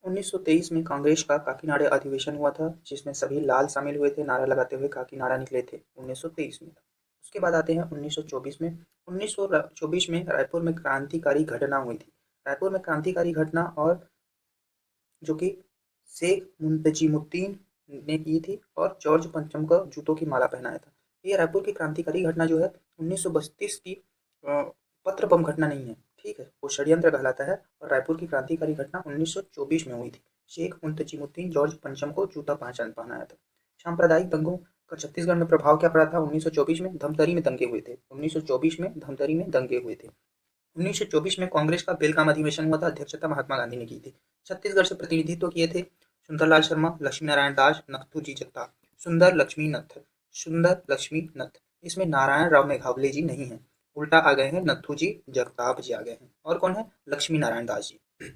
1923 में कांग्रेस का काकीनाडा अधिवेशन हुआ था, जिसमें सभी लाल शामिल हुए थे, नारा लगाते हुए काकीनाडा निकले थे 1923 में। उसके बाद आते हैं 1924 में। 1924 में रायपुर में क्रांतिकारी घटना हुई थी। रायपुर में क्रांतिकारी घटना और जो कि शेख मुंतजिमुद्दीन ने की थी और जॉर्ज पंचम को जूतों की माला पहनाया था। ये रायपुर की क्रांतिकारी घटना जो है 1932 की पत्र बम घटना नहीं है, ठीक है, वो षड्यंत्र कहलाता है। और रायपुर की क्रांतिकारी घटना 1924 में हुई थी। शेख मुंतजिमुद्दीन जॉर्ज पंचम को जूता पहचान पहनाया था। सांप्रदायिक दंगों का छत्तीसगढ़ में प्रभाव क्या पड़ा था? 1924 में धमतरी में दंगे हुए थे। 1924 में धमतरी में दंगे हुए थे। 1924 में कांग्रेस का बेलगाम अधिवेशन हुआ था, अध्यक्षता महात्मा गांधी ने की थी। छत्तीसगढ़ से प्रतिनिधित्व किए थे सुंदरलाल शर्मा, लक्ष्मी नारायण दास, नथुजी जगताप। सुंदर लक्ष्मी नथ, सुंदर लक्ष्मी नथ। इसमें नारायण राव मेघावले जी नहीं है, उल्टा आ गए हैं, नथु जी जगताप जी आ गए हैं। और कौन है? लक्ष्मी नारायण दास जी।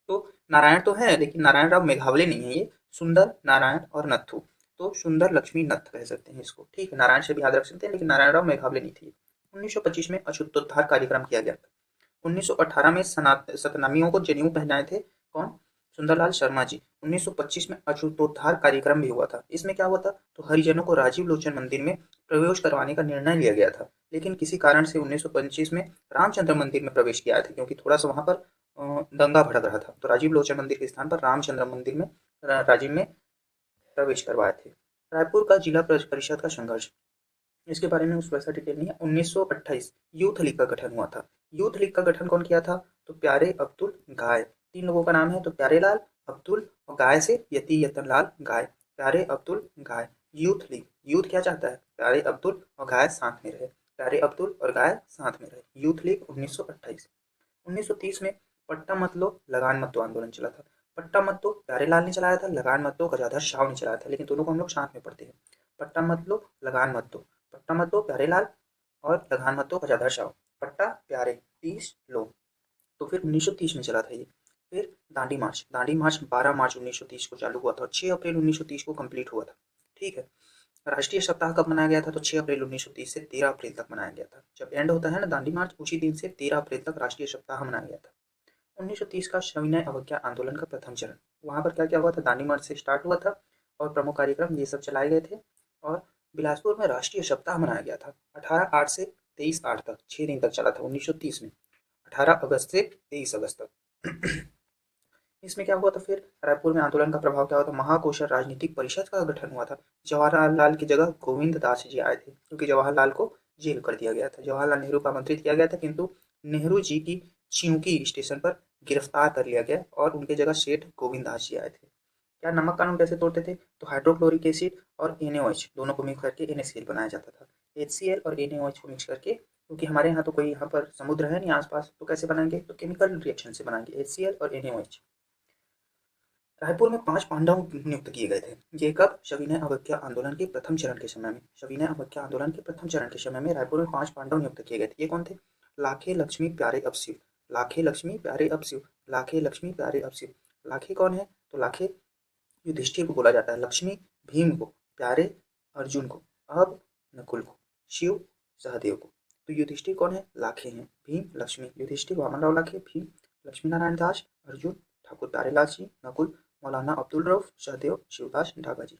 तो नारायण तो है, लेकिन नारायण राव मेघावले नहीं है, ये सुंदर नारायण और नथु। तो सुंदर लक्ष्मी नथ कह सकते हैं इसको, ठीक है। नारायण से भी याद रख सकते हैं, लेकिन नारायण राव मेघावले नहीं थी। 1925 में अछूतोद्धार कार्यक्रम किया गया था। 1918 में सतनामियों को जनेऊ पहनाए थे कौन? सुंदरलाल शर्मा जी। 1925 में अछूतोद्धार कार्यक्रम भी हुआ था। इसमें क्या हुआ था? तो हरिजनों को राजीव लोचन मंदिर में प्रवेश करवाने का निर्णय लिया गया था, लेकिन किसी कारण से 1925 में रामचंद्र मंदिर में प्रवेश किया था, क्योंकि थोड़ा सा वहां पर दंगा भड़क रहा था, तो राजीव लोचन मंदिर के स्थान पर रामचंद्र मंदिर में राजीव में प्रवेश करवाए थे। रायपुर का जिला परिषद का संघर्ष, इसके बारे में उस वैसा डिटेल नहीं है। 1928 यूथ लीग का गठन हुआ था। यूथ लीग का गठन कौन किया था? तो प्यारे अब्दुल गाय। तीन लोगों का नाम है, तो प्यारे लाल, अब्दुल और गाय से यति यतन लाल गाय। प्यारे अब्दुल गाय। यूथ लीग, यूथ क्या चाहता है? प्यारे अब्दुल और गाय साथ में रहे। प्यारे अब्दुल और गाय साथ में रहे। Youth league 1928। 1930 में पट्टा मत लो लगान मत दो आंदोलन चला था। पट्टा मत दो प्यारेलाल ने चलाया था, लगान मत दो गजाधर शाह ने चलाया था, लेकिन दोनों को हम लोग साथ में पढ़ते हैं। पट्टा मत लो लगान मत दो, पट्टा मत दो प्यारेलाल और लगान मत दो गजाधर शाह। पट्टा प्यारे 30 लो। तो फिर 1930 में चला था ये। फिर दांडी मार्च, दांडी मार्च 12 मार्च 1930 को चालू हुआ था और 6 अप्रैल 1930 को कंप्लीट हुआ था, ठीक है। राष्ट्रीय सप्ताह कब मनाया गया था? तो 6 अप्रैल 1930 से 13 अप्रैल तक मनाया गया था। जब एंड होता है ना दांडी मार्च, उसी दिन से 13 अप्रैल तक राष्ट्रीय सप्ताह मनाया गया था। 1930 का सविनय अवज्ञा आंदोलन का प्रथम चरण, वहां पर क्या क्या हुआ था? दांडी मार्च से स्टार्ट हुआ था और प्रमुख कार्यक्रम ये सब चलाए गए थे। और बिलासपुर में राष्ट्रीय सप्ताह मनाया गया था 18/8 से 23/8 तक, 6 दिन तक चला था 1930 में, 18 अगस्त से 23 अगस्त तक। इसमें क्या हुआ था फिर? रायपुर में आंदोलन का प्रभाव क्या हुआ था? महाकोशर राजनीतिक परिषद का गठन हुआ था। जवाहरलाल की जगह गोविंद दास जी आए थे, क्योंकि जवाहरलाल को जेल कर दिया गया था। जवाहरलाल नेहरू को आमंत्रित किया गया था, किंतु नेहरू जी की चिंकी स्टेशन पर गिरफ्तार कर लिया गया और उनकी जगह सेठ गोविंद दास जी आए थे। क्या नमक कानून कैसे तोड़ते थे? तो हाइड्रोक्लोरिक एसिड और NaOH दोनों को मिक्स करके NaCl बनाया जाता था। HCl और NaOH को मिक्स करके, क्योंकि हमारे यहाँ तो कोई यहाँ पर समुद्र है नहीं आसपास, तो कैसे बनाएंगे? तो केमिकल रिएक्शन से बनाएंगे HCl और NaOH। रायपुर में 5 पांडव नियुक्त किए गए थे। ये कब? सविनय अवज्ञा आंदोलन के प्रथम चरण के समय में। सविनय अवज्ञा आंदोलन के प्रथम चरण के समय में रायपुर में 5 पांडव नियुक्त किए गए थे। ये कौन थे? लाखे लक्ष्मी प्यारे अपशिव, लाखे लक्ष्मी प्यारे अपशिव, लाखे लक्ष्मी प्यारे अपशिव। लाखे कौन है? तो लाखे युधिष्ठिर को बोला जाता है, लक्ष्मी भीम को, प्यारे अर्जुन को, अब नकुल को, शिव सहदेव को। तो युधिष्ठिर कौन है? लाखे हैं। भीम लक्ष्मी, युधिष्ठिर वामनराव लाखे, भीम लक्ष्मी नारायण दास, अर्जुन ठाकुर प्यारेलाल जी, नकुल मौलाना अब्दुल रऊफ, सहदेव शिवदास ढाका जी।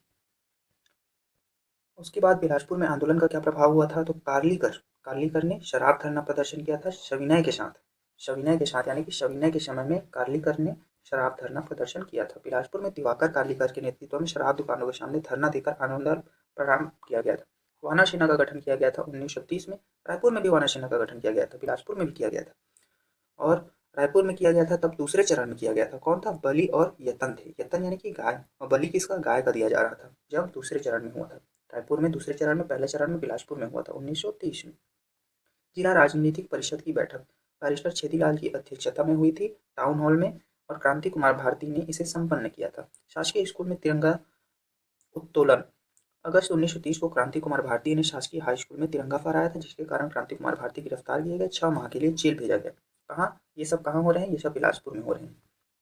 उसके बाद बिलासपुर में आंदोलन का क्या प्रभाव हुआ था? तो कार्लीकर, कार्लीकर ने शराब धरना प्रदर्शन किया था सविनय के साथ। सविनय के साथ यानी कि सविनय के समय में कार्लीकर ने शराब धरना प्रदर्शन किया था। बिलासपुर में दिवाकर कार्लीकर के नेतृत्व में शराब दुकानों के सामने धरना देकर आंदोलन प्रारंभ किया गया था। वाना सेना का गठन किया गया था 1930 में। रायपुर में भी वाना सेना का गठन किया गया था, बिलासपुर में भी किया गया था। और रायपुर में किया गया था तब दूसरे चरण में किया गया था। कौन था? बलि और यतन थे। यतन यानी कि गाय, और बलि किसका? गाय का दिया जा रहा था, जब दूसरे चरण में हुआ था। रायपुर में दूसरे चरण में, पहले चरण में बिलासपुर में हुआ था 1930 में। जिला राजनीतिक परिषद की बैठक बैरिस्टर छेदीलाल की अध्यक्षता में हुई थी टाउन हॉल में, और क्रांति कुमार भारती ने इसे संपन्न किया था। शासकीय स्कूल में तिरंगा उत्तोलन, अगस्त 1930 को क्रांति कुमार भारती ने शासकीय हाई स्कूल में तिरंगा फहराया था, जिसके कारण क्रांति कुमार भारती गिरफ्तार किए गए, 6 माह के लिए जेल भेजा गया। कहाँ? ये सब कहाँ हो रहे हैं? ये सब बिलासपुर में हो रहे हैं।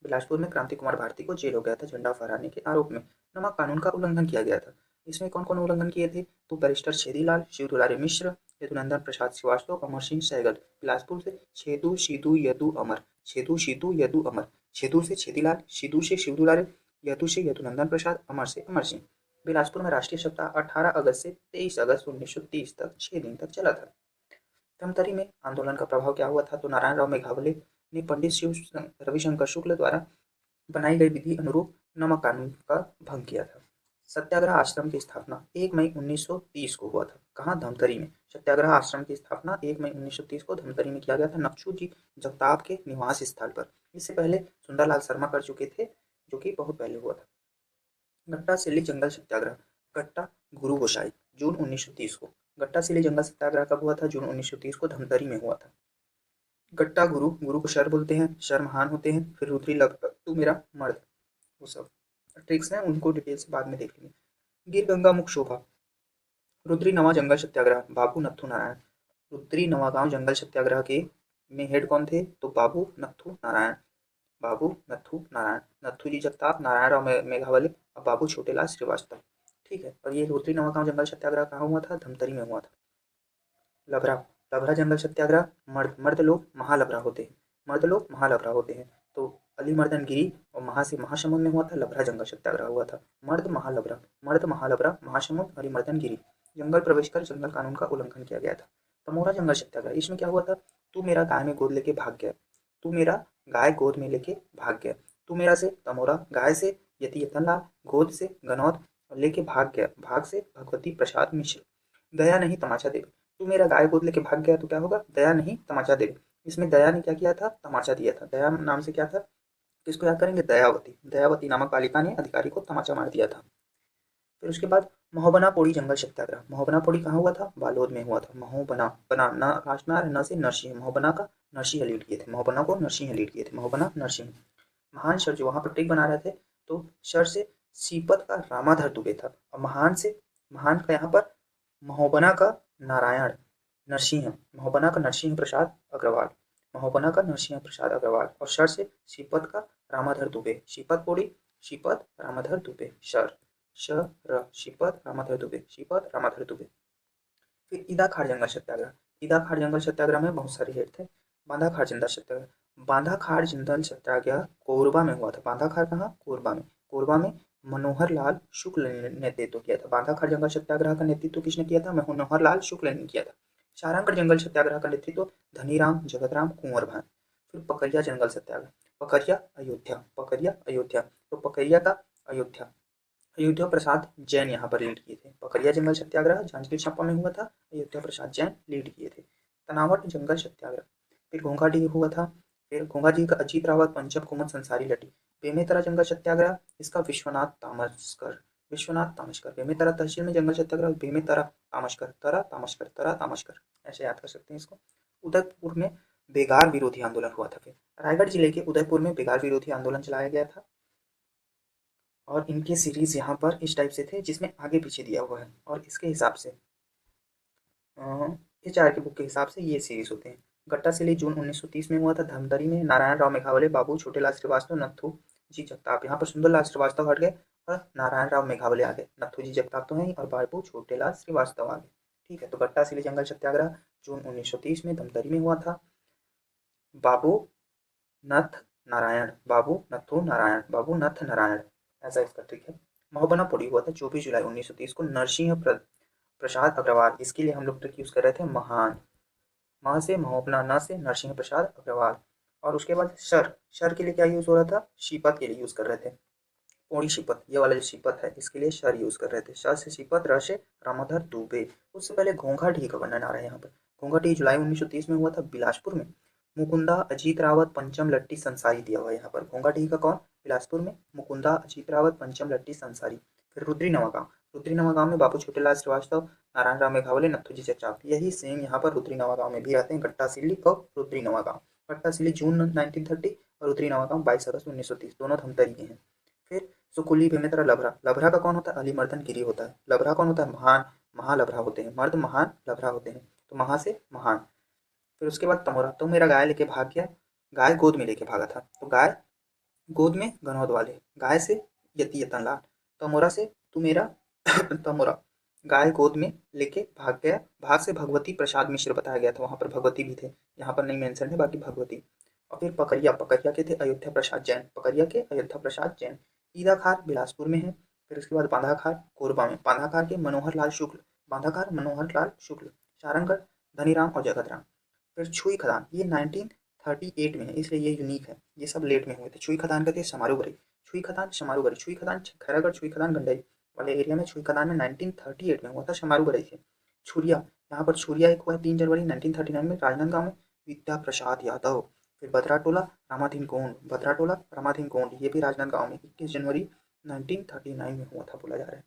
बिलासपुर में क्रांति कुमार भारती को जेल हो गया था झंडा फहराने के आरोप में। नमक कानून का उल्लंघन किया गया था। इसमें कौन कौन उल्लंघन किए थे? तो बैरिस्टर छेदीलाल, शिव दुलारी मिश्र, यदुनंदन प्रसाद श्रीवास्तव, अमर सिंह सहगल। बिलासपुर से छेदू शीदू यदु अमर, छेदू शीदू यदु अमर, छेदू से छेदीलाल, शिदू से शिवदुलारे, यदु से यदुनंदन प्रसाद, अमर से अमर सिंह। बिलासपुर में राष्ट्रीय सप्ताह 18 अगस्त से 23 अगस्त 1930 तक 6 दिन तक चला था। धमतरी में आंदोलन का प्रभाव क्या हुआ था, तो नारायण राव मेघावले ने पंडित शिव रविशंकर शुक्ल द्वारा बनाई गई विधि अनुरूप नमक कानून का भंग किया था। सत्याग्रह आश्रम की स्थापना 1 मई 1930 को हुआ था। कहाँ, धमतरी में। सत्याग्रह आश्रम की स्थापना 1 मई 1930 को धमतरी में किया गया था, नक्शू जी जगताप के निवास स्थल पर। इससे पहले सुंदरलाल शर्मा कर चुके थे, जो कि बहुत पहले हुआ था। गट्टा सिल्ली जंगल सत्याग्रह, गट्टा गुरु गोसाई, जून 1930 को। गट्टा सिल्ली जंगल सत्याग्रह कब हुआ था, जून 1930 को धमतरी में हुआ था। गट्टा गुरु, गुरु को शर बोलते हैं, शर महान होते हैं। फिर रुद्री लग तू मेरा मर्द, वो सब ट्रिक्स हैं, उनको डिटेल से बाद में देख लेंगे। गिर गंगा मुख शोभा, रुद्री नवा जंगल सत्याग्रह, बाबू नत्थू नारायण। रुद्री नवागांव जंगल सत्याग्रह के में हेड कौन थे, तो बाबू नत्थू नारायण। बाबू नत्थू नारायण, नत्थू जी जगताप, नारायण राव मेघावले और बाबू छोटेलाल श्रीवास्तव। ठीक है, और ये रुद्री नवागांव जंगल सत्याग्रह कहाँ हुआ था, धमतरी में हुआ था। लभरा, लभरा जंगल सत्याग्रह, मर्द लोग महालभरा होते हैं, मर्द लोग महालभरा होते हैं। तो अलीमर्दन गिरी और महा से महासमुंद में हुआ था, लभरा जंगल सत्याग्रह हुआ था। मर्द महालभरा महासमुंद अलीमर्दन गिरी। जंगल प्रवेश कर जंगल कानून का उल्लंघन किया गया था। तमोरा जंगल सत्याग्रह, इसमें क्या हुआ था, तू मेरा गाय में गोद लेके भाग गया, तू मेरा गाय गोद में लेके भाग गया। तू मेरा से तमोरा, गाय से यति यतनलाल, गोद से गनौद, लेके भाग गया, भाग से भगवती प्रसाद मिश्र। दया नहीं तमाचा देवे, तू मेरा गाय गोद लेके भाग गया तो क्या होगा, दया नहीं तमाचा देवे। इसमें दया ने क्या किया था, तमाचा दिया था। दया नाम से क्या था, किसको याद करेंगे, दयावती। दयावती नामक बालिका ने अधिकारी को तमाचा मार दिया था। फिर उसके बाद महोबना पोड़ी जंगल सत्याग्रह, महोबना पोड़ी कहाँ हुआ था, बालोद में हुआ था। महोबना, बना न राजनार न से नरसिंह, महोबना का नरसिंह लीड किए थे, महोबना को नरसिंह लीड किए थे, महोबना नरसिंह। महान शर जो वहां पर ट्रिक बना रहे थे, तो शर से सीपत का रामाधर दुबे था, और महान से, महान का यहाँ पर महोबना का नारायण नरसिंह, महोबना का नरसिंह प्रसाद अग्रवाल, महोबना का नरसिंह प्रसाद अग्रवाल। और शर से श्रीपत का रामाधर दुबे, श्रीपत पोड़ी, श्रीपत रामाधर दुबे, शर श्रीपत रामाधर दुबे, श्रीपत रामाधर दुबे। फिर ईदा खाड़ जंगल सत्याग्रह, ईदा खाड़ जंगल सत्याग्रह में बहुत सारे हेड थे। बांधा खाड़ जंगल सत्याग्रह, बांधा खाड़ जंगल सत्याग्रह कोरबा में हुआ था। बांधा खाड़ कहाँ, कोरबा में। कोरबा में मनोहर लाल शुक्ल ने नेतृत्व किया था। बांधा खाड़ जंगल सत्याग्रह का नेतृत्व किसने किया था, मनोहर लाल शुक्ल ने किया था। सारंगगढ़ जंगल सत्याग्रह का नेतृत्व धनीराम जगतराम कुंवर भान। फिर पकरिया जंगल सत्याग्रह, पकरिया अयोध्या, पकरिया अयोध्या। तो पकरिया का अयोध्या, अयोध्या प्रसाद जैन यहाँ पर लीड किए थे। पकरिया जंगल सत्याग्रह जांजगीर चांपा में हुआ था, अयोध्या प्रसाद जैन लीड किए थे। तनावट जंगल सत्याग्रह, फिर घोंघाटी हुआ था। फिर घोंघाटी का अजीत रावत, पंचम कुमत संसारी लटी। बेमेतरा जंगल सत्याग्रह, इसका विश्वनाथ तामस्कर, विश्वनाथ तामस्कर। बेमेतरा तहसील में जंगल सत्याग्रह, बेमेतरा तामस्कर, तरा तामस्कर, तरा तामस्कर, ऐसे याद कर सकते हैं इसको। उदयपुर में बेगार विरोधी आंदोलन हुआ था। फिर रायगढ़ जिले के उदयपुर में बेगार विरोधी आंदोलन चलाया गया था, और इनके सीरीज यहाँ पर इस टाइप से थे, जिसमें आगे पीछे दिया हुआ है, और इसके हिसाब से एचआर की बुक के हिसाब से ये सीरीज होते हैं। गट्टा सिली जून 1930 में हुआ था, धमतरी में नारायण राव मेघावले, बाबू छोटेलाल श्रीवास्तव, नत्थू जी जगताप। यहाँ पर सुंदरलाल श्रीवास्तव हट गए और नारायण राव मेघावले आ गए। नत्थू जी जगताप तो हैं और बाबू छोटेलाल श्रीवास्तव आ गए। ठीक है, तो गट्टा सिली जंगल सत्याग्रह जून 1930 में धमतरी में हुआ था। बाबू नथ नारायण, बाबू नत्थू नारायण, बाबू नथ नारायण, ऐसा इसका ट्रिक है। महोबना पोड़ी हुआ था 24 जुलाई 1930 को, नरसिंह प्रसाद अग्रवाल। इसके लिए हम लोग ट्रिक यूज कर रहे थे, महान, माँ से महोबना, न से नरसिंह प्रसाद अग्रवाल। और उसके बाद शर, शर के लिए क्या यूज हो रहा था, शीपत के लिए यूज कर रहे थे। पोड़ी शीपत, ये वाला जो शीपत है इसके लिए शर यूज कर रहे थे। शर से शीपत, र से रामाधर दुबे। उससे पहले घोंघाटी का वर्णन आ रहा है यहाँ पर। घोंघाटी जुलाई 1930 में हुआ था बिलासपुर में। मुकुंदा अजीत रावत पंचम लट्टी संसारी दिया हुआ है यहाँ पर। घोंघाटी का कौन, बिलासपुर में मुकुंदा अजीत रावत पंचम लट्टी संसारी। फिर रुद्री नवागांव, रुद्री नवागांव में बाबू छोटेलाल श्रीवास्तव, नारायण राव मेघावले, नत्थूजी चचाप। यही सेम यहाँ पर रुद्री नवागांव में भी रहते हैं, गट्टा सिल्ली और रुद्री नवागांव। गट्टा सिल्ली जून 1930 और रुद्री नवागांव 22 अगस्त 1930, दोनों धमतरी के हैं। फिर सुकुली बेमेतरा लभरा, लभरा का कौन होता है, अलीमर्दन गिरी होता है। लभरा कौन होता है, महान, महालभरा होते हैं, मर्द महान लभरा होते हैं, तो महा से महान। फिर उसके बाद तमोरा, तो मेरा गाय लेके भाग गया, गाय गोद में लेके भागा था, तो गाय गोद में गनौद वाले, गाय से यति यतन लाल, तमोरा से तू मेरा तमोरा, गाय गोद में लेके भाग गया, भाग से भगवती प्रसाद मिश्र बताया गया था, वहां पर भगवती भी थे, यहाँ पर नहीं मेंशन है, बाकी भगवती। और फिर पकरिया, पकरिया के थे अयोध्या प्रसाद जैन, पकरिया के अयोध्या प्रसाद जैन। ईदाखार बिलासपुर में है। फिर उसके बाद बांधाखार कोरबा में, बांधाखार के मनोहर लाल शुक्ल, बांधाखार मनोहर लाल शुक्ल। सारंगढ़ धनीराम और जगत राम। फिर छुई खदान, ये 1938 में है, इसलिए ये यूनिक है, ये सब लेट में हुए थे। छुई खदान का थे समारोगढ़ी, छुई खदान समारोगढ़ी, छुई खदान खैरागढ़, छुई खदान गंडई वाले एरिया में छुई खदान में 1938 में हुआ था, समारोगढ़ी से। छुरिया, यहाँ पर छुरिया एक हुआ 3 जनवरी 1939 में राजनांदगांव में, विद्या प्रसाद यादव। फिर भद्राटोला रामाधीन गोंड, भद्राटोला रामाधीन गोंड, ये भी राजनांदगांव में 21 जनवरी 1939 में हुआ था बोला जा रहा है।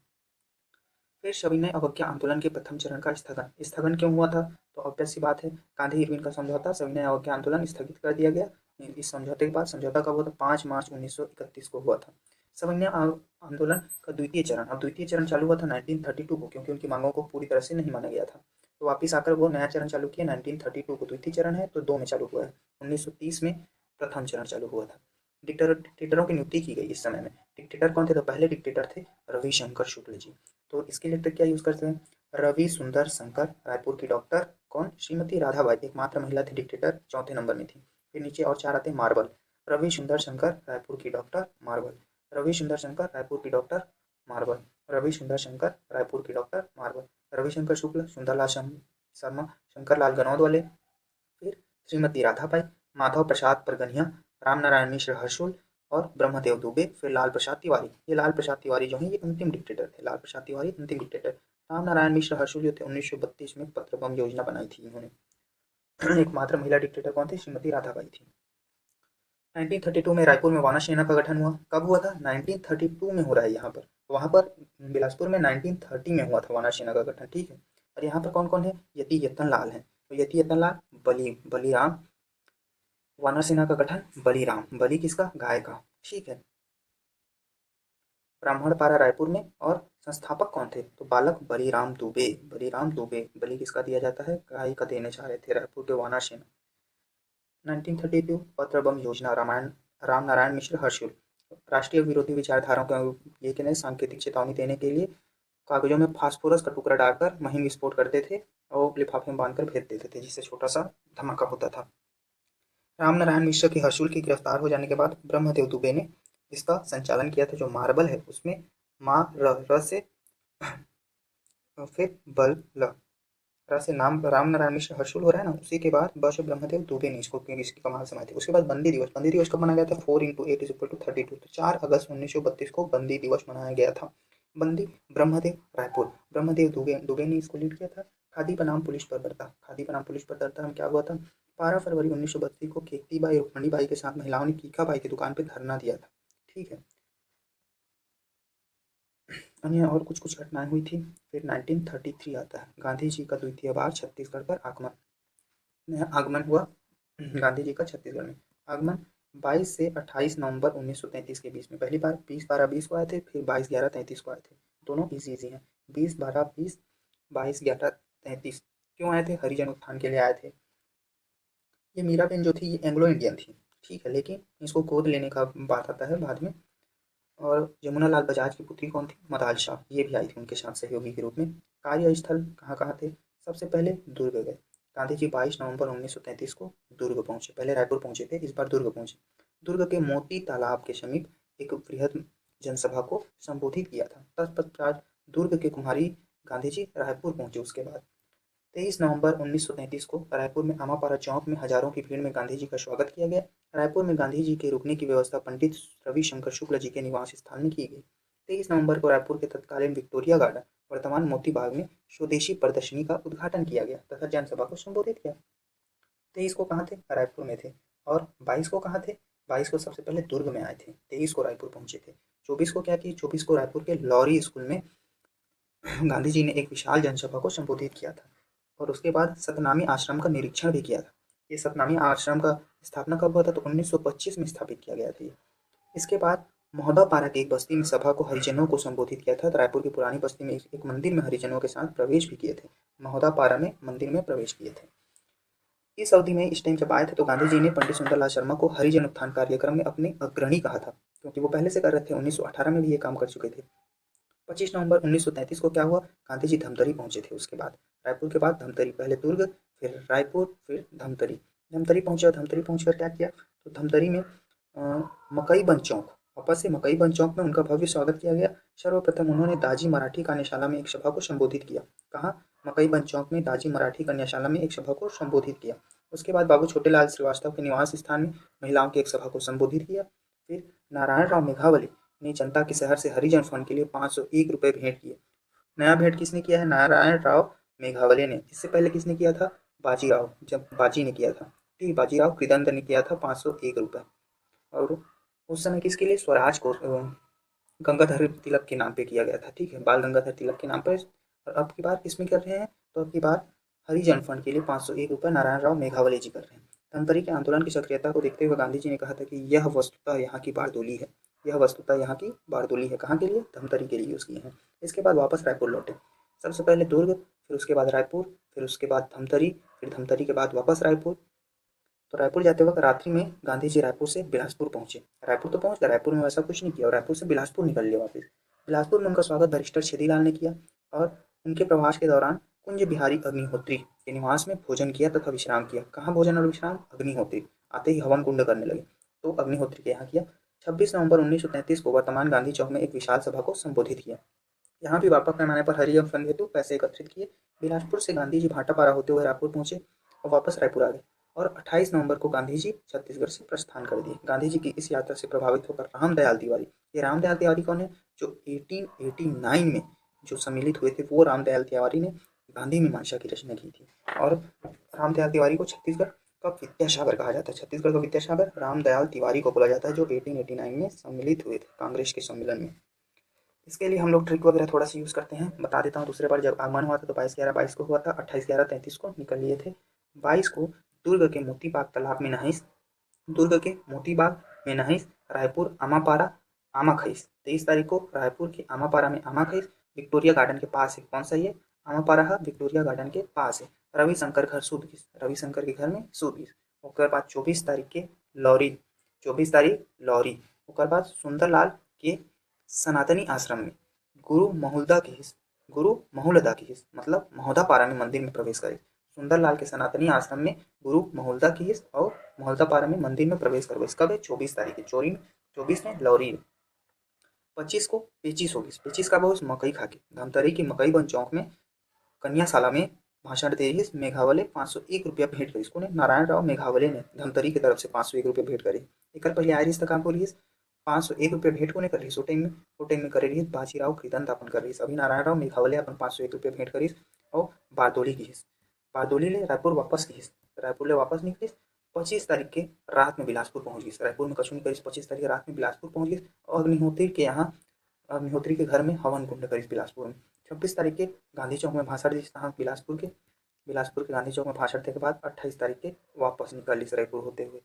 फिर सविनय अवज्ञा आंदोलन के प्रथम चरण का स्थगन, स्थगन क्यों हुआ था? तो ऑब्वियस सी बात है, गांधी इरविन का समझौता, सविनय अवज्ञा आंदोलन स्थगित कर दिया गया। इस समझौते के बाद, समझौता कब हुआ था? 5 मार्च 1931 को हुआ था। सविनय आंदोलन का द्वितीय चरण, अब द्वितीय चरण चालू हुआ था 1932 को, क्योंकि उनकी मांगों को पूरी तरह से नहीं माना गया था, तो वापिस आकर वो नया चरण चालू किया। 1932 को द्वितीय चरण है, तो 2 में चालू हुआ है। 1930 में प्रथम चरण चालू हुआ था। डिक्टेटरों की नियुक्ति की गई इस समय में। डिक्टेटर कौन थे? तो पहले डिक्टेटर थे रविशंकर शुक्ल जी। तो इसके लिए क्या यूज़ करते हैं? रवि सुंदर शंकर, रायपुर की डॉक्टर कौन? श्रीमती राधाबाई, एकमात्र महिला थी डिक्टेटर, चौथे नंबर में थी। फिर नीचे और 4 आते हैं मार्बल। रवि सुंदर शंकर, रायपुर की डॉक्टर, मार्बल। रवि सुंदर शंकर, रायपुर की डॉक्टर, मार्बल। रवि सुंदर शंकर, रायपुर की डॉक्टर, मार्बल। रविशंकर शुक्ल, सुंदरलाल शर्मा, शंकर लाल गनौद वाले। फिर श्रीमती राधाबाई, माधव प्रसाद परगनिया, रामनारायण मिश्र हर्षुल और ब्रह्मदेव दुबे। फिर लाल प्रसाद तिवारी, ये लाल प्रसाद तिवारी जो है ये अंतिम डिक्टेटर थे। लाल प्रसाद तिवारी अंतिम डिक्टेटर। रामनारायण मिश्र हर्षुल जो थे 1932 में पत्र बम योजना बनाई थी इन्होंने। एकमात्र महिला डिक्टेटर कौन थी? श्रीमती राधाबाई थी। 1932 में रायपुर में वानर सेना का गठन हुआ। कब हुआ था? 1932 में हो रहा है यहाँ पर। वहाँ पर बिलासपुर में 1930 में हुआ था वानर सेना का गठन, ठीक है। और यहाँ पर कौन कौन है? यति यतन लाल है, तो यति यतन लाल, बलिराम। वानर सेना का गठन बलिराम, बलि किसका? गाय का, ठीक है। ब्राह्मणपारा रायपुर में, और संस्थापक कौन थे? तो बालक बलिराम दुबे, बलिराम दुबे। बलि किसका दिया जाता है? गाय का देने जा रहे थे रायपुर के वानर सेना। 1932 पत्र बम योजना, राम नारायण मिश्र हर्षुल। राष्ट्रीय विरोधी विचारधाराओं को ये कहने सांकेतिक चेतावनी देने के लिए कागजों में फास्फोरस का टुकड़ा डालकर महीन विस्फोट करते थे और लिफाफे में बांधकर भेज देते थे, जिससे छोटा सा धमाका होता था। रामनारायण मिश्र के हर्षुल की गिरफ्तार हो जाने के बाद ब्रह्मदेव दुबे ने इसका संचालन किया था। जो मार्बल है उसमें माँ र से फिर बल ल र से नाम रामनारायण मिश्र हर्षुल हो रहा है ना, उसी के बाद बस ब्रह्मदेव दुबे ने इसकी कमाल समाई थी। उसके बाद बंदी दिवस कब मनाया गया था? 4 × 8 = 32, तो 4 अगस्त 1932 को बंदी दिवस मनाया गया था। बंदी ब्रह्मदेव रायपुर, ब्रह्मदेव दुबे ने इसको लीड किया था। खादी बनाम पुलिस पर बर्ता, खादी बनाम पुलिस पर बर्ता में क्या हुआ था? 12 फरवरी 1932 को केतीबाई रुक्मणीबाई के साथ महिलाओं ने कीकाबाई की दुकान पर धरना दिया था, ठीक है। अन्य और कुछ घटनाएं हुई थी। फिर 1933 आता है, गांधी जी का द्वितीय बार छत्तीसगढ़ पर आगमन हुआ। गांधी जी का छत्तीसगढ़ में आगमन 22 से 28 नवंबर 1933 के बीच में। पहली बार 20-12-20 को आए थे, फिर 22-11-33 को आए थे। दोनों इजी हैं। 20-12-20, 22-11-33 क्यों आए थे? हरिजन उत्थान के लिए आए थे। ये मीराबेन जो थी ये एंग्लो इंडियन थी, ठीक है, लेकिन इसको गोद लेने का बात आता है बाद में। और जमुनालाल बजाज की पुत्री कौन थी? मदाल शाह, ये भी आई थी उनके साथ सहयोगी के रूप में। कार्यस्थल कहाँ कहाँ थे? सबसे पहले दुर्ग गए। गांधी जी 22 नवंबर 1933 को दुर्ग पहुंचे। पहले रायपुर पहुंचे थे, इस बार दुर्ग पहुंचे। दुर्ग के मोती तालाब के समीप एक बृहद जनसभा को संबोधित किया था। तत्पश्चात दुर्ग के कुम्हारी गांधी जी रायपुर पहुंचे। उसके बाद 23 नवंबर 1933 को रायपुर में आमापारा चौक में हजारों की भीड़ में गांधी जी का स्वागत किया गया। रायपुर में गांधी जी के रुकने की व्यवस्था पंडित रविशंकर शुक्ल जी के निवास स्थान में की गई। 23 नवंबर को रायपुर के तत्कालीन विक्टोरिया गार्डन, वर्तमान मोती बाग में स्वदेशी प्रदर्शनी का उद्घाटन किया गया तथा जनसभा को संबोधित किया। 23 को कहाँ थे? रायपुर में थे। और 22 को कहाँ थे? 22 को सबसे पहले दुर्ग में आए थे। 23 को रायपुर पहुंचे थे। 24 को क्या किया? 24 को रायपुर के लॉरी स्कूल में गांधी जी ने एक विशाल जनसभा को संबोधित किया था। और उसके बाद सतनामी आश्रम का निरीक्षण भी किया था। ये सतनामी आश्रम का स्थापना कब हुआ था? तो 1925 में स्थापित किया गया था। इसके बाद महोदापारा की एक बस्ती में सभा को हरिजनों को संबोधित किया था। रायपुर की पुरानी बस्ती में एक मंदिर में हरिजनों के साथ प्रवेश भी किए थे। महोदापारा में मंदिर में प्रवेश किए थे। इस अवधि में इस टाइम जब आए थे तो गांधी जी ने पंडित सुंदरलाल शर्मा को हरिजन उत्थान कार्यक्रम में अपने अग्रणी कहा था, क्योंकि वो पहले से कर रहे थे। 1918 में भी ये काम कर चुके थे। 25 नवंबर 1933 को क्या हुआ? गांधी जी धमतरी पहुंचे थे। उसके बाद रायपुर के बाद धमतरी, पहले दुर्ग फिर रायपुर फिर धमतरी। धमतरी पहुंचे और धमतरी पहुंचकर क्या किया, तो धमतरी में मकईबंद चौक, वापस से मकईबंद चौक में उनका भव्य स्वागत किया गया। सर्वप्रथम उन्होंने दाजी मराठी कन्याशाला में एक सभा को संबोधित किया। कहाँ, मकईबंद चौक में दाजी मराठी कन्याशाला में एक सभा को संबोधित किया। उसके बाद बाबू छोटेलाल श्रीवास्तव के निवास स्थान में महिलाओं की एक सभा को संबोधित किया। फिर नारायण राव मेघावले ने जनता के शहर से हरिजन फंड के लिए 501 रुपये भेंट किए। नया भेंट किसने किया है, नारायण राव मेघावले ने। इससे पहले किसने किया था, बाजीराव, जब बाजी ने किया था, ठीक, बाजीराव कृदंत ने किया था 501 रुपये। और उस समय किसके लिए, स्वराज को गंगाधर तिलक के नाम पे किया गया था, ठीक है, बाल गंगाधर तिलक के नाम पर। और अब की बार किसमें कर रहे हैं, तो अब की बार हरिजन फंड के लिए 501 रुपये नारायण राव मेघावले जी कर रहे हैं। धमतरी के आंदोलन की सक्रियता को देखते हुए गांधी जी ने कहा था कि यह वस्तुतः यहाँ की बारदोली है, यह वस्तुतः यहाँ की बारदोली है। कहाँ के लिए, धमतरी के लिए यूज़ किए हैं। इसके बाद वापस रायपुर लौटे, सबसे पहले दुर्ग, फिर उसके बाद रायपुर, फिर उसके बाद धमतरी, फिर धमतरी के बाद वापस रायपुर। तो रायपुर जाते वक्त रात्रि में गांधी जी रायपुर से बिलासपुर पहुंचे। रायपुर तो पहुंच गए, रायपुर में वैसा कुछ नहीं किया और रायपुर से बिलासपुर निकल लिए वापस। बिलासपुर में उनका स्वागत बैरिस्टर छेदीलाल ने किया और उनके प्रवास के दौरान कुंज बिहारी अग्निहोत्री के निवास में भोजन किया तथा विश्राम किया। कहाँ भोजन और विश्राम, अग्निहोत्री आते ही हवन कुंड करने लगे, तो अग्निहोत्री के यहाँ किया। 26 नवंबर 1933 को वर्तमान गांधी चौक में एक विशाल सभा को संबोधित किया। यहाँ भी व्यापक पैमाने पर हरिजन फंड हेतु पैसे एकत्रित किए। बिलासपुर से गांधी जी भाटापारा होते हुए रायपुर पहुंचे और वापस रायपुर आ गए और 28 नवंबर को गांधी जी छत्तीसगढ़ से प्रस्थान कर दिए। गांधी जी की इस यात्रा से प्रभावित होकर रामदयाल तिवारी, ये रामदयाल तिवारी कौन है, जो 1889 में जो सम्मिलित हुए थे, वो रामदयाल तिवारी ने गांधी मीमांसा की रचना की थी। और रामदयाल तिवारी को छत्तीसगढ़ का विद्यासागर कहा जाता है। छत्तीसगढ़ का विद्यासागर रामदयाल तिवारी को बोला जाता है, जो 1889 में सम्मिलित हुए थे कांग्रेस के सम्मेलन में। इसके लिए हम लोग ट्रिक वगैरह थोड़ा सा यूज़ करते हैं, बता देता हूँ। दूसरे बार जब आगमन हुआ था तो 22/11/22 को हुआ था, 28/11/33 को निकल लिए थे। 22 को दुर्ग के मोतीबाग तालाब में नहाइश, दुर्ग के मोतीबाग में नहाइश, रायपुर आमापारा आमाखइस। 23 तारीख को रायपुर के आमापारा में आमाखइस, विक्टोरिया गार्डन के पास है। कौन सा ये, आमापारा है, विक्टोरिया गार्डन के पास है। रविशंकर घर सूदगीस, रविशंकर के घर में सूदगीस। उसके बाद 24 तारीख के लौरी, 24 तारीख लौरी। उसके बाद सुंदरलाल के सनातनी आश्रम में गुरु महुलदा की हिस्स, गुरु महुलदा की हिस्स मतलब महोदा पारा में मंदिर में प्रवेश करे। सुंदरलाल के सनातनी आश्रम में गुरु महुलदा की हिस्स और महुलदा पारा में मंदिर में प्रवेश करो। कब है, 24 तारीख है, 24 में लौरी। 25 को पेचिस होगी, पेचिस का बहुत मकई खा के धमतरी की मकईबंद चौक में कन्याशाला में भाषण दे रही मेघावले 501 रुपया भेंट करी। इसको नारायण राव मेघावले ने धमतरी की तरफ से 501 रुपये भेंट करी। एक पहले आयरिस तक काम बोलिए, 501 रुपये भेंट कोने कर रही, शूटिंग में कर रही बाजीराव कृदंत अपन कर रही। अभी नारायण राव मेघावले अपन 501 रुपये भेंट करी और बारदोली की हिस्स, बारदोली ले रायपुर वापस की हिस्स, रायपुर ले वापस निकली। 25 तारीख के रात में बिलासपुर पहुंच गई, रायपुर में कछु नहीं करी। 25 तारीख रात में बिलासपुर पहुंच गई और अग्निहोत्री के यहाँ, अग्निहोत्री के घर में हवन कुंड करी बिलासपुर में। 26 तारीख के गांधी चौक में भाषण दी, बिलासपुर के गांधी चौक में भाषण देने के बाद 28 तारीख के वापस निकल रायपुर होते हुए।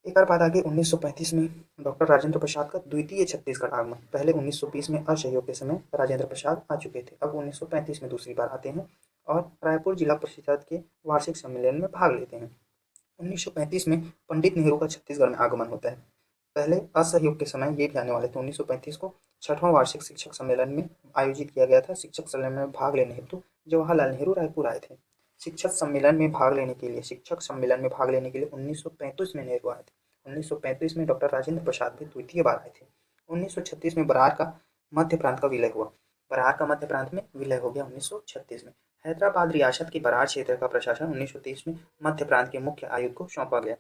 एक बार बात आगे 1935 में डॉक्टर राजेंद्र प्रसाद का द्वितीय छत्तीसगढ़ आगमन। पहले 1920 में असहयोग के समय राजेंद्र प्रसाद आ चुके थे, अब 1935 में दूसरी बार आते हैं और रायपुर जिला परिषद के वार्षिक सम्मेलन में भाग लेते हैं। 1935 में पंडित नेहरू का छत्तीसगढ़ में आगमन होता है। पहले असहयोग के समय ये भी आने वाले थे। 1935 को 6वां वार्षिक शिक्षक सम्मेलन में आयोजित किया गया था। शिक्षक सम्मेलन में भाग लेने हेतु जवाहरलाल नेहरू रायपुर आए थे। शिक्षक सम्मेलन में भाग लेने के लिए 1935 में नेहरू आए थे। 1935 में डॉक्टर राजेंद्र प्रसाद भी द्वितीय बार आए थे। 1936 में बरार का मध्य प्रांत का विलय हुआ, बरार का मध्य प्रांत में विलय हो गया 1936 में। हैदराबाद रियासत के बरार क्षेत्र का प्रशासन 1930 में मध्य प्रांत के मुख्य आयुक्त को सौंपा गया।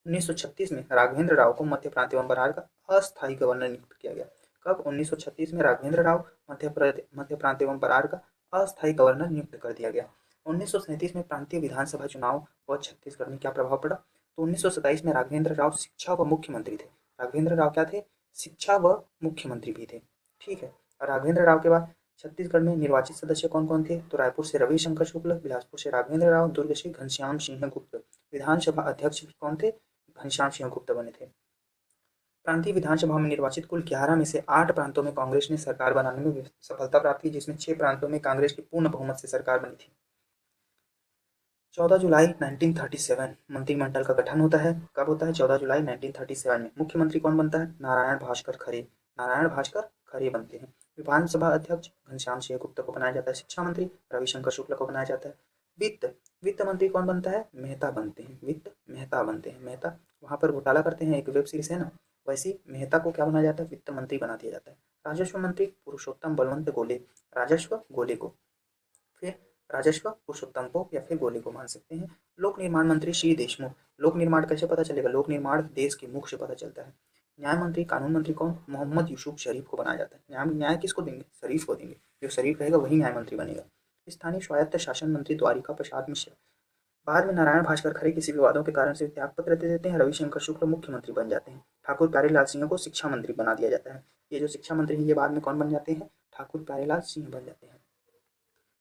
1936 में राघवेंद्र राव को मध्य प्रांत एवं बरार का अस्थायी गवर्नर नियुक्त किया गया। कब, 1936 में राघवेंद्र राव मध्य प्रांत एवं बरार का अस्थायी गवर्नर नियुक्त कर दिया गया। 1937 में प्रांतीय विधानसभा चुनाव व छत्तीसगढ़ में क्या प्रभाव पड़ा, तो 1927 में राघवेंद्र राव शिक्षा व मुख्यमंत्री थे। राघवेंद्र राव क्या थे, शिक्षा व मुख्यमंत्री भी थे, ठीक है। और राघवेंद्र राव के बाद छत्तीसगढ़ में निर्वाचित सदस्य कौन कौन थे, तो रायपुर से रविशंकर शुक्ल, बिलासपुर से राघवेंद्र राव, दुर्ग से घनश्याम सिंह गुप्त। विधानसभा अध्यक्ष भी कौन थे, घनश्याम सिंह गुप्त बने थे। प्रांतीय विधानसभा में निर्वाचित कुल 11 में से 8 प्रांतों में कांग्रेस ने सरकार बनाने में सफलता प्राप्त की, जिसमें 6 प्रांतों में कांग्रेस की पूर्ण बहुमत से सरकार बनी थी। 14 जुलाई 1937 मंत्रिमंडल का गठन होता है। कब होता है, 14 जुलाई 1937 में। मुख्यमंत्री कौन बनता है, नारायण भास्कर खरे, नारायण भास्कर खरे बनते हैं। विधानसभा अध्यक्ष घनश्याम सिंह गुप्ता को बनाया जाता है। शिक्षा मंत्री रविशंकर शुक्ल को बनाया जाता है। वित्त वित्त मंत्री कौन बनता है? मेहता बनते हैं, वित्त मेहता बनते हैं। मेहता वहाँ पर घोटाला करते हैं, एक वेब सीरीज है ना, वैसे ही मेहता को क्या बनाया जाता है? वित्त मंत्री बना दिया जाता है। राजस्व मंत्री पुरुषोत्तम बलवंत गोले, राजस्व गोले को, फिर राजस्व पुरुषोत्तम को या फिर गोले को मान सकते हैं। लोक निर्माण मंत्री श्री देशमुख, लोक निर्माण कैसे पता चलेगा? लोक निर्माण देश के मुख से पता चलता है। न्याय मंत्री कानून मंत्री कौन? मोहम्मद यूसुफ शरीफ को बनाया जाता है। न्याय किसको देंगे? शरीफ को देंगे, जो शरीफ रहेगा वही न्याय मंत्री बनेगा। स्थानीय स्वायत्त शासन मंत्री द्वारिका प्रसाद मिश्र, बाद में नारायण भास्कर खरे किसी विवादों के कारण से त्यागपत्र दे देते हैं। रविशंकर शुक्ल मुख्यमंत्री बन जाते हैं। ठाकुर प्यारेलाल सिंह को शिक्षा मंत्री बना दिया जाता है। ये जो शिक्षा मंत्री हैं ये बाद में कौन बन जाते हैं? ठाकुर प्यारेलाल सिंह बन जाते हैं।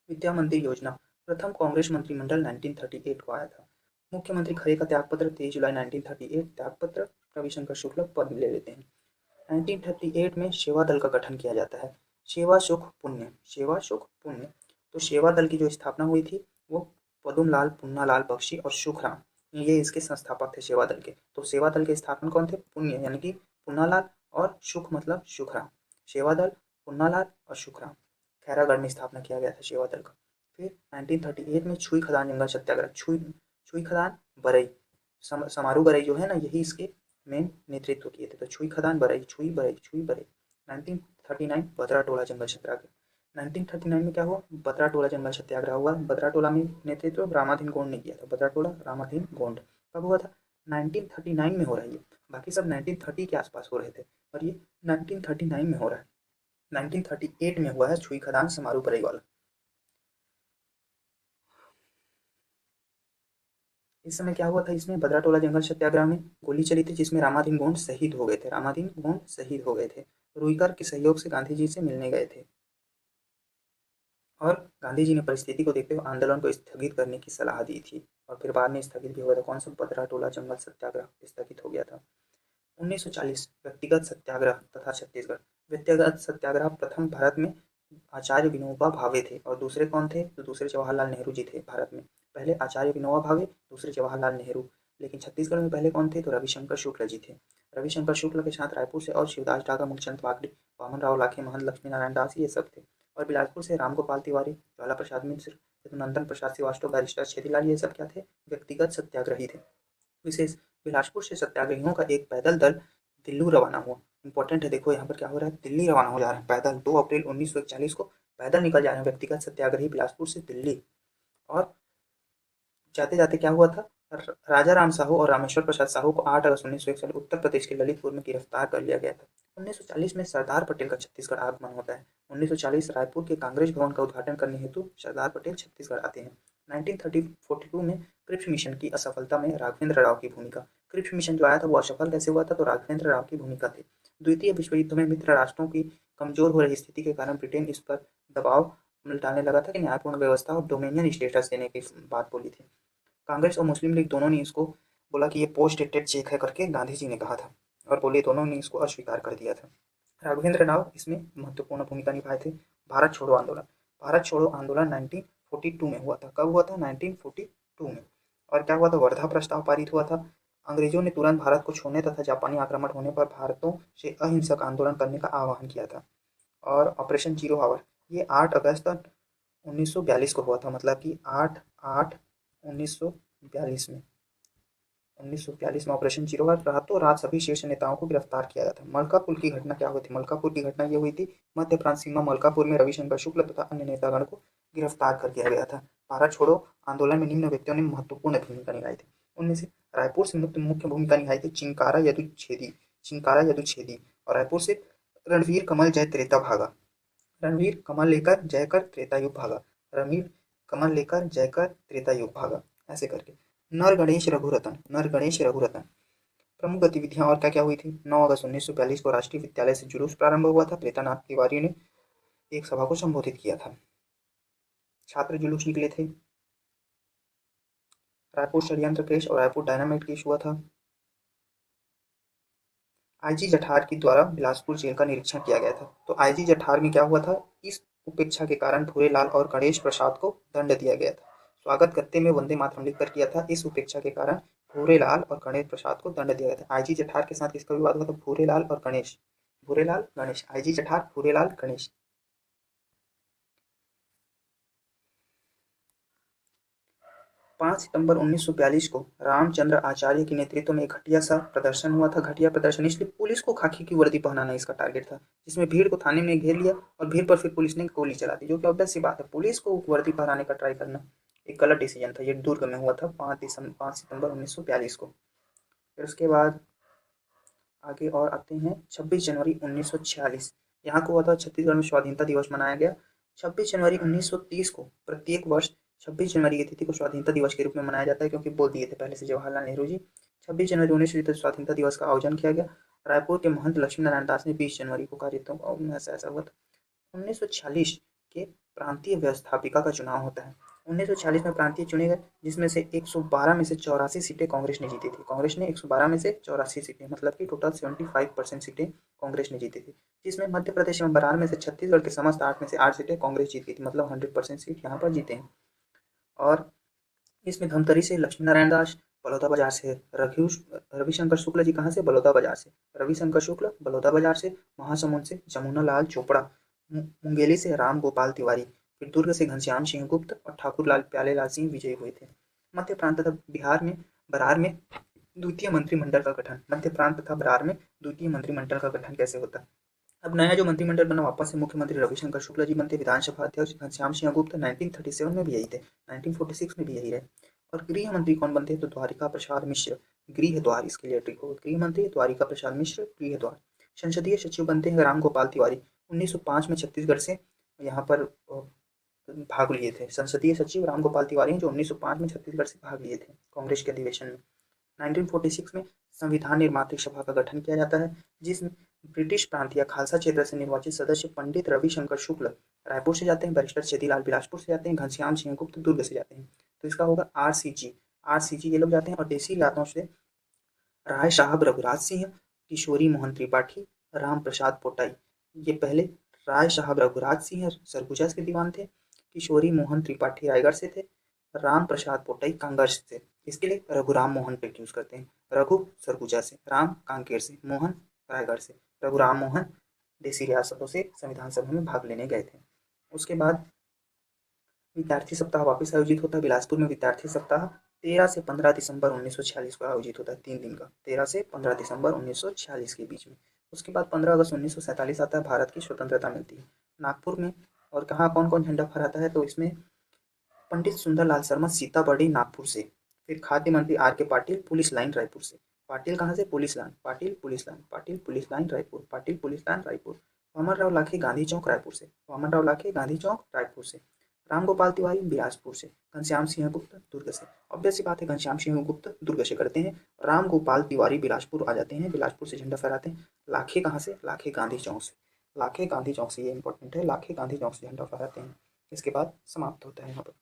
विद्या मंत्री योजना, प्रथम कांग्रेस मंत्रिमंडल 1938 को आया था। मुख्यमंत्री खरे का त्यागपत्र 23 जुलाई 1938, त्यागपत्र रविशंकर शुक्ल पद ले लेते हैं। 1938 में सेवा दल का गठन किया जाता है। सेवा सुख पुण्य, सेवा सुख पुण्य, तो सेवा दल की जो स्थापना हुई थी वो पदुमलाल, पुन्नालाल बख्शी और सुखराम, ये इसके संस्थापक थे सेवा दल के। तो सेवा दल के स्थापन कौन थे? पुण्य यानी कि पुन्नालाल, और सुख मतलब सुखराम। सेवा दल, पुन्नालाल और सुखराम, खैरागढ़ में स्थापना किया गया था सेवा दल का। फिर 1938 में छुई खदान जंगल सत्याग्रह, छुई खदान बरई, समारू बरई जो है ना, यही इसके मेन नेतृत्व किए थे। तो छुई खदान बरई, छुई बरई, छुई बरई। 1939 बदरा टोला जंगल सत्याग्रह, 1939 में क्या हुआ? बदरा टोला जंगल सत्याग्रह हुआ। बदरा टोला में नेतृत्व रामाधीन गोंड ने किया था। बदरा टोला रामाधीन गोंड कब हुआ था? 1939 में हो रहा है ये, बाकी सब 1930 के आसपास हो रहे थे और ये 1939 में हो रहा है। 1938 में हुआ है छुई खदान समारू बरई वाला। इस समय क्या हुआ था? इसमें बदरा टोला जंगल सत्याग्रह में गोली चली थी जिसमें रामाधीन गोंड शहीद हो गए थे। रामाधीन गोंड शहीद हो गए थे। रुईकर के सहयोग से गांधी जी से मिलने गए थे और गांधी जी ने परिस्थिति को देखते हुए आंदोलन को स्थगित करने की सलाह दी थी और फिर बाद में स्थगित भी हुआ था। कौन सा? बदरा टोला जंगल सत्याग्रह स्थगित हो गया था। 1940 व्यक्तिगत सत्याग्रह तथा छत्तीसगढ़। व्यक्तिगत सत्याग्रह प्रथम भारत में आचार्य विनोबा भावे थे और दूसरे कौन थे? तो दूसरे जवाहरलाल नेहरू जी थे भारत में। पहले आचार्य विनोबा भावे, दूसरे जवाहरलाल नेहरू। लेकिन छत्तीसगढ़ में पहले कौन थे? तो रविशंकर शुक्ल जी थे। रविशंकर शुक्ल के साथ रायपुर से और शिवदास डागा, मुखचंद बागड़ी, वामन राव लाखे, महंत लक्ष्मी नारायण दास, ये सब थे। और बिलासपुर से रामगोपाल तिवारी, ज्वाला प्रसाद मिश्र, यदुनंदन प्रसाद श्रीवास्तव, बैरिस्टर छेदीलाल, ये सब क्या थे? व्यक्तिगत सत्याग्रही थे। विशेष, बिलासपुर से सत्याग्रहियों का एक पैदल दल दिल्ली रवाना हुआ। इंपॉर्टेंट है, देखो यहाँ पर क्या हो रहा है? दिल्ली रवाना हो जा रहा है पैदल। 2 अप्रैल 1941 को पैदल निकल जा रहे हैं व्यक्तिगत सत्याग्रही बिलासपुर से दिल्ली। और जाते जाते क्या हुआ था? राजा राम साहू और रामेश्वर प्रसाद साहू को 8 अगस्त 1941 उत्तर प्रदेश के ललितपुर में गिरफ्तार कर लिया गया था। 1940 में सरदार पटेल का छत्तीसगढ़ आगमन होता है। 1940 रायपुर के कांग्रेस भवन का उद्घाटन करने हेतु सरदार पटेल छत्तीसगढ़ आते हैं। 1942 में क्रिप्स मिशन की असफलता में राघवेंद्र राव की भूमिका। क्रिप्स मिशन जो आया था वो असफल कैसे हुआ था? तो राघवेंद्र राव की भूमिका थी। द्वितीय विश्व युद्ध में मित्र राष्ट्रों की कमजोर हो रही स्थिति के कारण ब्रिटेन इस पर दबाव डालने लगा था कि न्यायपूर्ण व्यवस्था और डोमिनियन स्टेटस देने की बात बोली थी। कांग्रेस और मुस्लिम लीग दोनों ने इसको बोला कि ये पोस्ट डेटेड चेक है करके गांधी जी ने कहा था और बोले दोनों ने इसको अस्वीकार कर दिया था। राघवेंद्र राव इसमें महत्वपूर्ण भूमिका निभाए थे। भारत छोड़ो आंदोलन, भारत छोड़ो आंदोलन 1942 में हुआ था। कब हुआ था? 1942 में। और क्या हुआ था? वर्धा प्रस्ताव पारित हुआ था। अंग्रेजों ने तुरंत भारत को छोड़ने तथा जापानी आक्रमण होने पर भारतों से अहिंसक आंदोलन करने का आह्वान किया था। और ऑपरेशन जीरो आवर, ये 8 अगस्त 1942 को हुआ था, मतलब कि 8/8/1942 में। 1942 में ऑपरेशन जीरो आवर, रातों रात सभी शीर्ष नेताओं को गिरफ्तार किया गया था। मलकापुर की घटना क्या हुई थी? मलकापुर की घटना ये हुई थी, मध्य प्रांत सीमा मलकापुर में रविशंकर शुक्ल तथा अन्य नेतागण को गिरफ्तार कर किया गया था। भारत छोड़ो आंदोलन में निम्न व्यक्तियों ने महत्वपूर्ण भूमिका निभाई थी। उनमें से रायपुर से मुख्य भूमिका निभाई थी चिंकारा यदुच्छेदी, चिंकारा यदुच्छेदी, और रायपुर से रणवीर कमल जय त्रेता भागा, रणवीर कमल लेकर जयकर त्रेता युग भागा, रणवीर कमल लेकर जयकर त्रेता युग भागा, ऐसे करके। नर गणेश रघुरतन, नर गणेश रघुरतन, प्रमुख गतिविधियां और क्या क्या हुई थी? 9 अगस्त 1942 को राष्ट्रीय विद्यालय से जुलूस प्रारंभ हुआ था। प्रेतानाथ तिवारी ने एक सभा को संबोधित किया था। छात्र जुलूस निकले थे। रायपुर षड्यंत्र केस और रायपुर डायनामाइट केस हुआ था। आईजी जठार के द्वारा बिलासपुर जेल का निरीक्षण किया गया था। तो आईजी जठार में क्या हुआ था? इस उपेक्षा के कारण भूरेलाल और गणेश प्रसाद को दंड दिया गया था। स्वागत करते में वंदे मातरम लिखकर किया था। इस उपेक्षा के कारण भूरेलाल और गणेश प्रसाद को दंड दिया गया था। आईजी जठार के साथ किसका विवाद हुआ था? भूरेलाल और गणेश, भूरेलाल गणेश, आईजी जठार भूरेलाल गणेश। 5 सितंबर 1942 को रामचंद्र आचार्य के नेतृत्व में एक घटिया सा प्रदर्शन हुआ था। घटिया प्रदर्शन इसलिए पुलिस को खाकी की वर्दी पहनाना इसका टारगेट था, जिसमें भीड़ को थाने में घेर लिया और भीड़ पर फिर पुलिस ने गोली चला दी, जो कि ऑब्वियस सी बात है। पुलिस को वर्दी पहनाने का ट्राई करना एक गलत डिसीजन था। ये दुर्ग में हुआ था 5 सितंबर 1942 को। फिर उसके बाद आगे और आते हैं 26 जनवरी 1946। यहाँ को हुआ था छत्तीसगढ़ में स्वाधीनता दिवस मनाया गया। 26 जनवरी 1930 को प्रत्येक वर्ष 26 जनवरी की तिथि को स्वाधीनता दिवस के रूप में मनाया जाता है, क्योंकि बोल दिए थे पहले से जवाहरलाल नेहरू जी। 26 जनवरी 1930 स्वाधीनता दिवस का आयोजन किया गया। रायपुर के महंत लक्ष्मी नारायण दास ने 20 जनवरी को कार्यक्रम ऐसा हुआ था। 1946 के प्रांतीय व्यवस्थापिका का चुनाव होता है। 1946 में प्रांतीय चुने गए, जिसमें से 112 में से 84 सीटें कांग्रेस ने जीती थी। कांग्रेस ने 112 में से 84 सीटें, मतलब कि टोटल 75% सीटें कांग्रेस ने जीती थी, जिसमें मध्य प्रदेश में 12 में से छत्तीसगढ़ के समस्त 8 में से 8 सीटें कांग्रेस जीत गई थी, मतलब 100% सीट यहाँ पर जीते हैं। और इसमें धमतरी से लक्ष्मी नारायण दास, बलौदा बाजार से रविशंकर शुक्ल जी, कहाँ से? बलौदा बाजार से रविशंकर शुक्ल, बलौदा बाजार से महासमुंद से जमुना लाल चोपड़ा, मुंगेली से राम गोपाल तिवारी, फिर दुर्ग से घनश्याम सिंह गुप्त और ठाकुर लाल प्यालेलाल सिंह विजयी हुए थे। मध्य प्रांत तथा बिहार में बरार में द्वितीय मंत्रिमंडल का गठन। मध्य प्रांत तथा बरार में द्वितीय मंत्रिमंडल का गठन कैसे होता है? अब नया जो मंत्रिमंडल बना, वापस से मुख्यमंत्री रविशंकर शुक्ला जी बनते, विधानसभा अध्यक्ष घनश्याम सिंह गुप्त 1937 में भी यही थे, 1946 में भी यही रहे। और गृह मंत्री कौन बनते? तो द्वारिका प्रसाद मिश्र, गृह द्वार इसके लिए ट्रिक होगा, गृह मंत्री द्वारिका प्रसाद मिश्र, गृह द्वार। संसदीय सचिव बनते हैं राम गोपाल तिवारी, 1905 में छत्तीसगढ़ से यहाँ पर भाग लिए थे। संसदीय सचिव राम गोपाल तिवारी जो 1905 में छत्तीसगढ़ से भाग लिए थे कांग्रेस के अधिवेशन में। 1946 में संविधान निर्मात्री सभा का गठन किया जाता है, जिसमें ब्रिटिश प्रांत या खालसा क्षेत्र से निर्वाचित सदस्य पंडित रविशंकर शुक्ल रायपुर से जाते हैं, बैरिस्टर छेदीलाल बिलासपुर से जाते हैं, घनश्याम सिंह गुप्त दुर्ग से जाते हैं। तो इसका होगा आरसीजी ये लोग जाते हैं। और देसी इलाकों से राय साहब रघुराज सिंह, किशोरी मोहन त्रिपाठी, राम प्रसाद पोटाई। ये पहले राय साहब रघुराज सिंह सरगुजा के दीवान थे, किशोरी मोहन त्रिपाठी रायगढ़ से थे, राम प्रसाद पोटाई कांगड़ से। इसके लिए रघुराम मोहन पे यूज करते हैं। रघु सरगुजा से, राम कांकेर से, मोहन रायगढ़ से। रघुराम मोहन देसी रियासतों से संविधान सभा में भाग लेने गए थे। उसके बाद विद्यार्थी सप्ताह वापस आयोजित होता है बिलासपुर में। विद्यार्थी सप्ताह 13 से 15 दिसंबर 1946 को आयोजित होता है, 3 दिन का, 13 से 15 दिसंबर 1946 के बीच में। उसके बाद 15 अगस्त 1947 आता है, भारत की स्वतंत्रता मिलती है नागपुर में। और कहाँ कौन कौन झंडा फहराता है? तो इसमें पंडित सुंदरलाल शर्मा सीताबड़ी नागपुर से, फिर खाद्य मंत्री आर के पाटिल पुलिस लाइन रायपुर से। पाटिल कहाँ से? Police line, Patil police line, Patil police line Raipur, Patil police line Raipur. Vaman Rao Lakhe Gandhi Chowk Raipur से, वामन राव लाखे गांधी चौक रायपुर से। राम गोपाल तिवारी बिलासपुर से, घनश्याम सिंह गुप्त दुर्ग से। ऑब्वियस सी बात है, घनश्याम सिंह गुप्त दुर्ग से करते हैं, राम गोपाल तिवारी बिलासपुर आ जाते हैं, बिलासपुर से झंडा फहराते हैं। लाखे कहाँ से? लाखे गांधी चौक से, लाखे गांधी चौक से, ये इंपॉर्टेंट है, लाखे गांधी चौक से झंडा फहराते हैं। इसके बाद समाप्त होता है यहाँ पर।